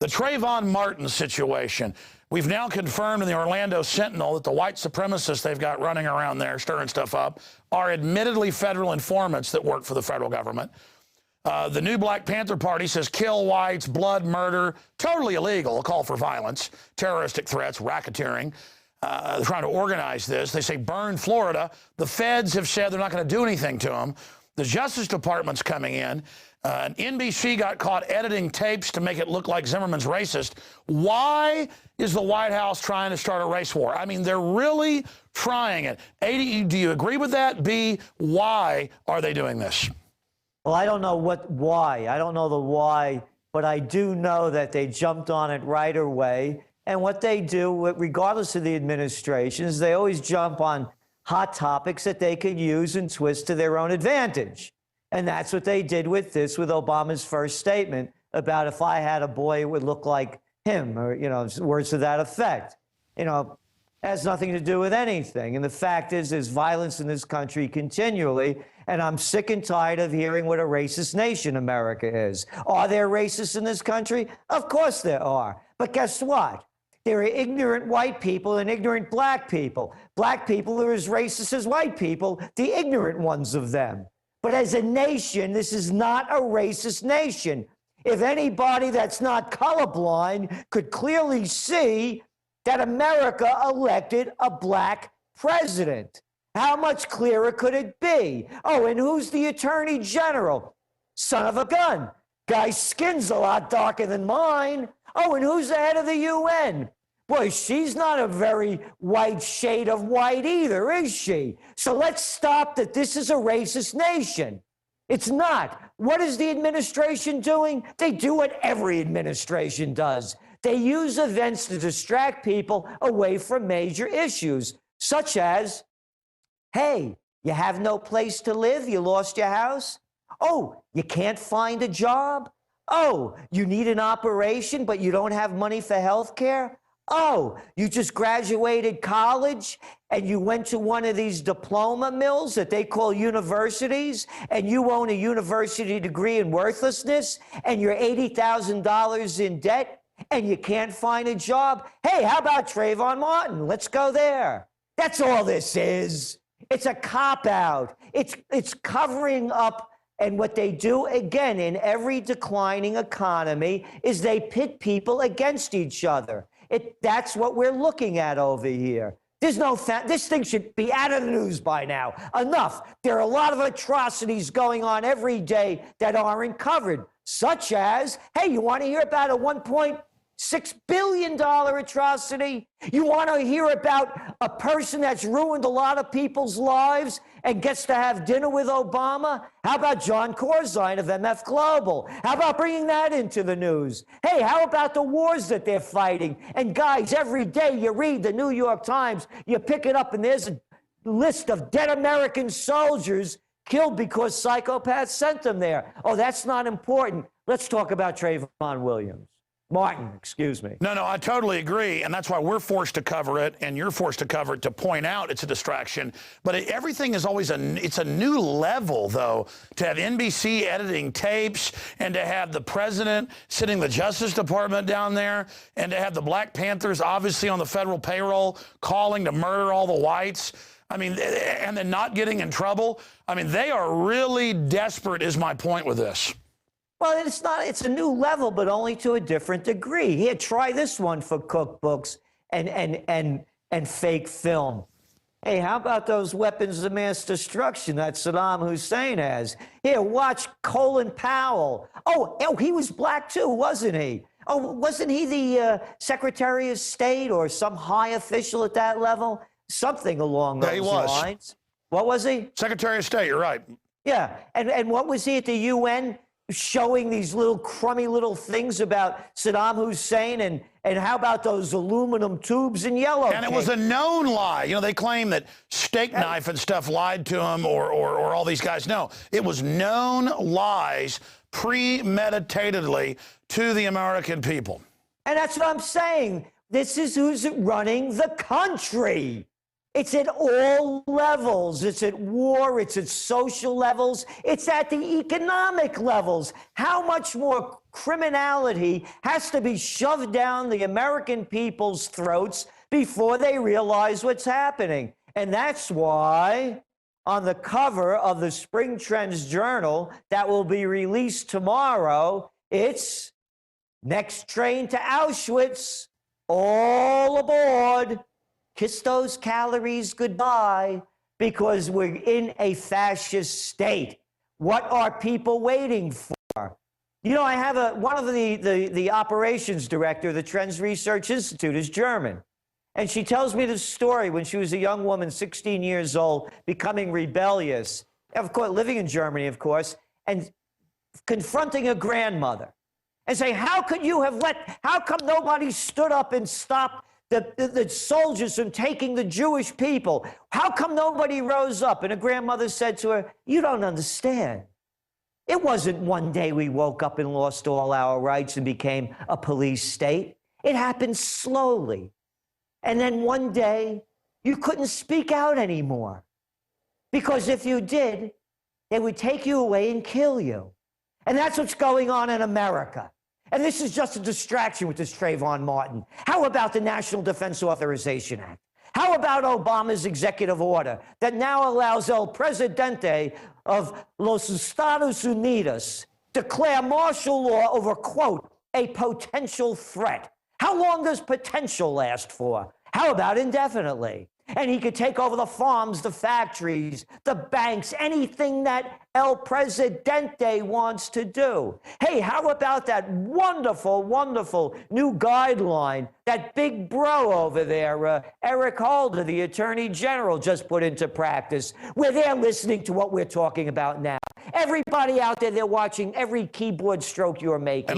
The Trayvon Martin situation. We've now confirmed in the Orlando Sentinel that the white supremacists they've got running around there stirring stuff up are admittedly federal informants that work for the federal government. The new Black Panther Party says kill whites, blood, murder, totally illegal, a call for violence, terroristic threats, racketeering. They're trying to organize this. They say burn Florida. The feds have said they're not going to do anything to them. The Justice Department's coming in. NBC got caught editing tapes to make it look like Zimmerman's racist. Why is the White House trying to start a race war? I mean, they're really trying it. A, do you agree with that? B, why are they doing this? Well, I don't know why. I don't know the why, but I do know that they jumped on it right away. And what they do, regardless of the administration, is they always jump on hot topics that they could use and twist to their own advantage. And that's what they did with this, with Obama's first statement about if I had a boy, it would look like him, or, you know, words to that effect. You know, has nothing to do with anything. And the fact is, there's violence in this country continually, and I'm sick and tired of hearing what a racist nation America is. Are there racists in this country? Of course there are. But guess what? There are ignorant white people and ignorant black people. Black people are as racist as white people, the ignorant ones of them. But as a nation, this is not a racist nation. If anybody that's not colorblind could clearly see that America elected a black president, how much clearer could it be? Oh, and who's the attorney general? Son of a gun. Guy's skin's a lot darker than mine. Oh, and who's the head of the UN? Boy, she's not a very white shade of white either, is she? So let's stop that this is a racist nation. It's not. What is the administration doing? They do what every administration does. They use events to distract people away from major issues, such as, hey, you have no place to live? You lost your house? Oh, you can't find a job? Oh, you need an operation, but you don't have money for health care? Oh, you just graduated college and you went to one of these diploma mills that they call universities, and you own a university degree in worthlessness, and you're $80,000 in debt and you can't find a job? Hey, how about Trayvon Martin? Let's go there. That's all this is. It's a cop-out. It's covering up. And what they do, again, in every declining economy, is they pit people against each other. That's what we're looking at over here. There's no this thing should be out of the news by now. Enough. There are a lot of atrocities going on every day that aren't covered, such as, hey, you want to hear about a $1.6 billion atrocity? You want to hear about a person that's ruined a lot of people's lives and gets to have dinner with Obama? How about John Corzine of MF Global? How about bringing that into the news? Hey, how about the wars that they're fighting? And guys, every day you read the New York Times, you pick it up, and there's a list of dead American soldiers killed because psychopaths sent them there. Oh, that's not important. Let's talk about Trayvon Martin, excuse me. No, I totally agree, and that's why we're forced to cover it, and you're forced to cover it to point out it's a distraction. But everything is always it's a new level, though, to have NBC editing tapes, and to have the president sitting the Justice Department down there, and to have the Black Panthers obviously on the federal payroll calling to murder all the whites. I mean, and then not getting in trouble. I mean, they are really desperate, is my point with this. Well, it's a new level, but only to a different degree. Here, try this one for cookbooks and fake film. Hey, how about those weapons of mass destruction that Saddam Hussein has? Here, watch Colin Powell. Oh, he was black too, wasn't he? Oh, wasn't he the Secretary of State or some high official at that level? Something along those lines. What was he? Secretary of State, you're right. Yeah, and what was he at the UN? Showing these little crummy little things about Saddam Hussein, and how about those aluminum tubes in yellow? And it was a known lie. You know, they claim that Steak Knife and stuff lied to him, or all these guys. No, it was known lies premeditatedly to the American people. And that's what I'm saying. This is who's running the country. It's at all levels. It's at war. It's at social levels. It's at the economic levels. How much more criminality has to be shoved down the American people's throats before they realize what's happening? And that's why on the cover of the Spring Trends Journal that will be released tomorrow, it's next train to Auschwitz, all aboard. Kiss those calories goodbye, because we're in a fascist state. What are people waiting for? You know, I have one of the operations director of the Trends Research Institute is German. And she tells me this story when she was a young woman, 16 years old, becoming rebellious, of course, living in Germany, of course, and confronting a grandmother and saying, how come nobody stood up and stopped the soldiers from taking the Jewish people? How come nobody rose up? And a grandmother said to her, you don't understand. It wasn't one day we woke up and lost all our rights and became a police state. It happened slowly. And then one day, you couldn't speak out anymore. Because if you did, they would take you away and kill you. And that's what's going on in America. And this is just a distraction with this Trayvon Martin. How about the National Defense Authorization Act? How about Obama's executive order that now allows El Presidente of Los Estados Unidos declare martial law over, quote, a potential threat? How long does potential last for? How about indefinitely? And he could take over the farms, the factories, the banks, anything that El Presidente wants to do. Hey, how about that wonderful, wonderful new guideline that big bro over there, Eric Holder, the Attorney General, just put into practice, where they're listening to what we're talking about now. Everybody out there, they're watching every keyboard stroke you're making.